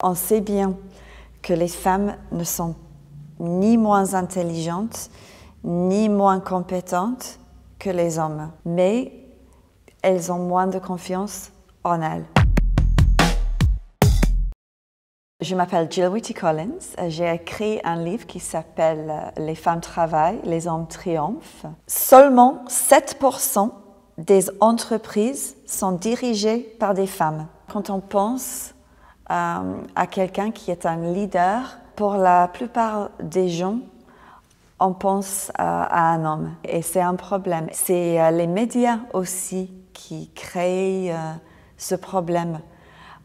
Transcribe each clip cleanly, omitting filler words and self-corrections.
On sait bien que les femmes ne sont ni moins intelligentes, ni moins compétentes que les hommes, mais elles ont moins de confiance en elles. Je m'appelle Jill Whitty Collins. J'ai écrit un livre qui s'appelle « Les femmes travaillent, les hommes triomphent ». Seulement 7% des entreprises sont dirigées par des femmes. Quand on pense à quelqu'un qui est un leader, pour la plupart des gens, on pense à un homme. Et c'est un problème. C'est les médias aussi qui créent ce problème.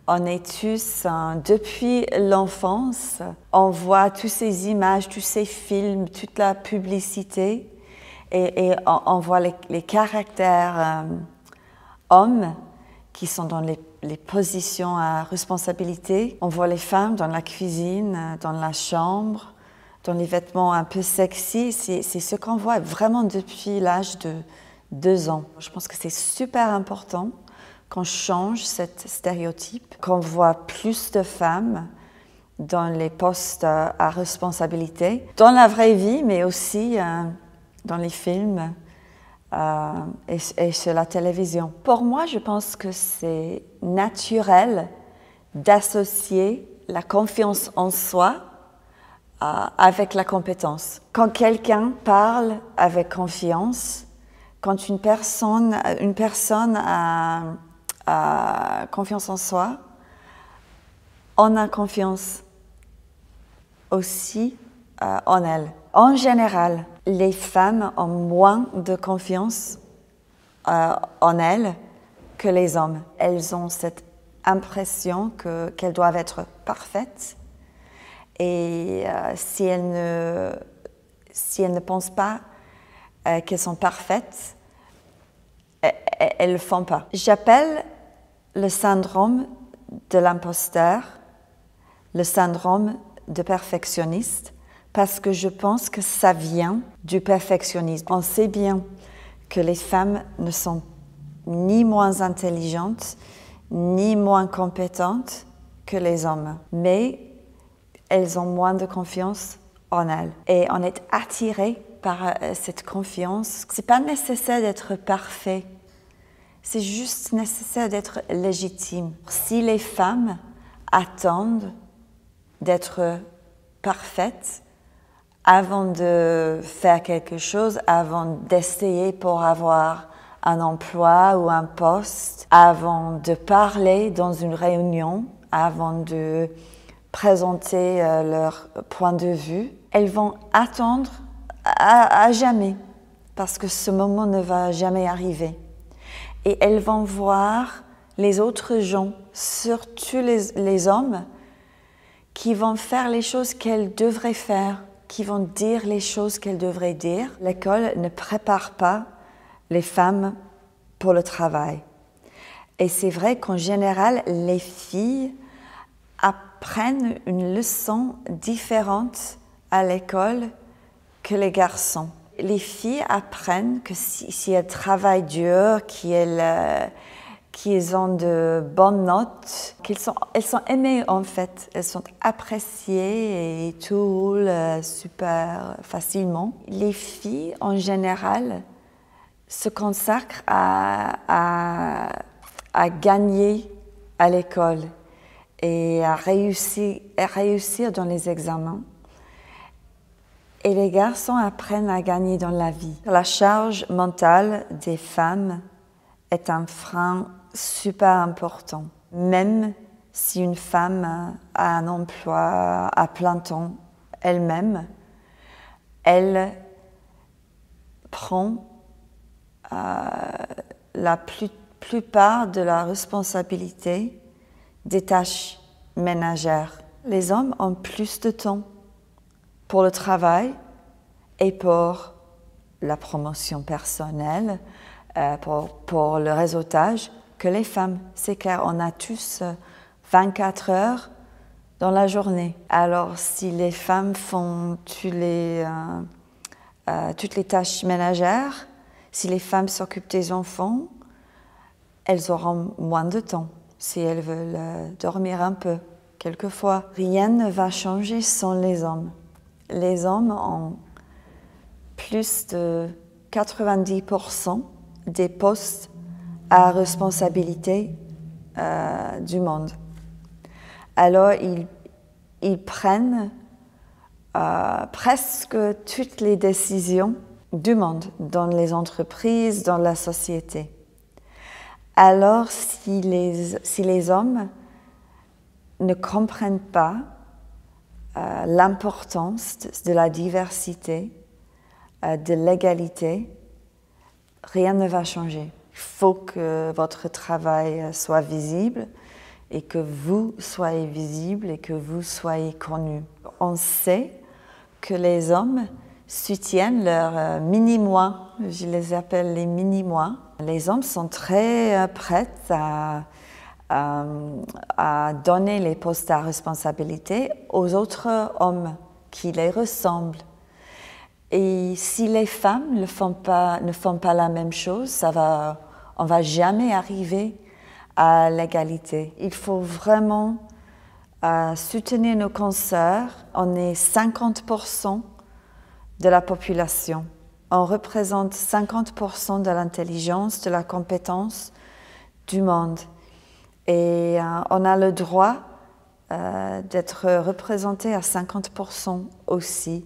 On est tous, depuis l'enfance, on voit toutes ces images, tous ces films, toute la publicité et on voit les caractères hommes qui sont dans les positions à responsabilité. On voit les femmes dans la cuisine, dans la chambre, dans les vêtements un peu sexy. C'est ce qu'on voit vraiment depuis l'âge de 2 ans. Je pense que c'est super important qu'on change cet stéréotype, qu'on voit plus de femmes dans les postes à responsabilité, dans la vraie vie, mais aussi dans les films et sur la télévision. Pour moi, je pense que c'est naturel d'associer la confiance en soi avec la compétence. Quand quelqu'un parle avec confiance, quand une personne a confiance en soi, on a confiance aussi en elle. En général, les femmes ont moins de confiance en elles que les hommes. Elles ont cette impression qu'elles doivent être parfaites et si elles ne pensent pas qu'elles sont parfaites, elles ne le font pas. J'appelle le syndrome de l'imposteur, le syndrome de perfectionniste, parce que je pense que ça vient du perfectionnisme. On sait bien que les femmes ne sont ni moins intelligentes, ni moins compétentes que les hommes, mais elles ont moins de confiance en elles. Et on est attiré par cette confiance. C'est pas nécessaire d'être parfait. C'est juste nécessaire d'être légitime. Si les femmes attendent d'être parfaites avant de faire quelque chose, avant d'essayer pour avoir un emploi ou un poste, avant de parler dans une réunion, avant de présenter leur point de vue, elles vont attendre à jamais, parce que ce moment ne va jamais arriver. Et elles vont voir les autres gens, surtout les hommes, qui vont faire les choses qu'elles devraient faire, qui vont dire les choses qu'elles devraient dire. L'école ne prépare pas les femmes pour le travail. Et c'est vrai qu'en général, les filles apprennent une leçon différente à l'école que les garçons. Les filles apprennent que si elles travaillent dur, qu'elles ont de bonnes notes, elles sont aimées en fait, elles sont appréciées et tout roule super facilement. Les filles en général se consacrent à gagner à l'école et à réussir dans les examens. Et les garçons apprennent à gagner dans la vie. La charge mentale des femmes est un frein super important. Même si une femme a un emploi à plein temps elle-même, elle prend la plupart de la responsabilité des tâches ménagères. Les hommes ont plus de temps pour le travail et pour la promotion personnelle, pour le réseautage que les femmes. C'est clair, on a tous 24 heures dans la journée. Alors si les femmes font toutes les tâches ménagères, si les femmes s'occupent des enfants, elles auront moins de temps si elles veulent dormir un peu quelquefois. Rien ne va changer sans les hommes. Les hommes ont plus de 90% des postes à responsabilité du monde. Alors, ils prennent presque toutes les décisions du monde, dans les entreprises, dans la société. Alors, si les hommes ne comprennent pas l'importance de la diversité, de l'égalité, rien ne va changer. Il faut que votre travail soit visible et que vous soyez visible et que vous soyez connu. On sait que les hommes soutiennent leurs mini-moi, je les appelle les mini-moi. Les hommes sont très prêts à donner les postes à responsabilité aux autres hommes qui les ressemblent. Et si les femmes ne font pas la même chose, on ne va jamais arriver à l'égalité. Il faut vraiment soutenir nos consoeurs. On est 50% de la population. On représente 50% de l'intelligence, de la compétence du monde. Et on a le droit d'être représenté à 50% aussi.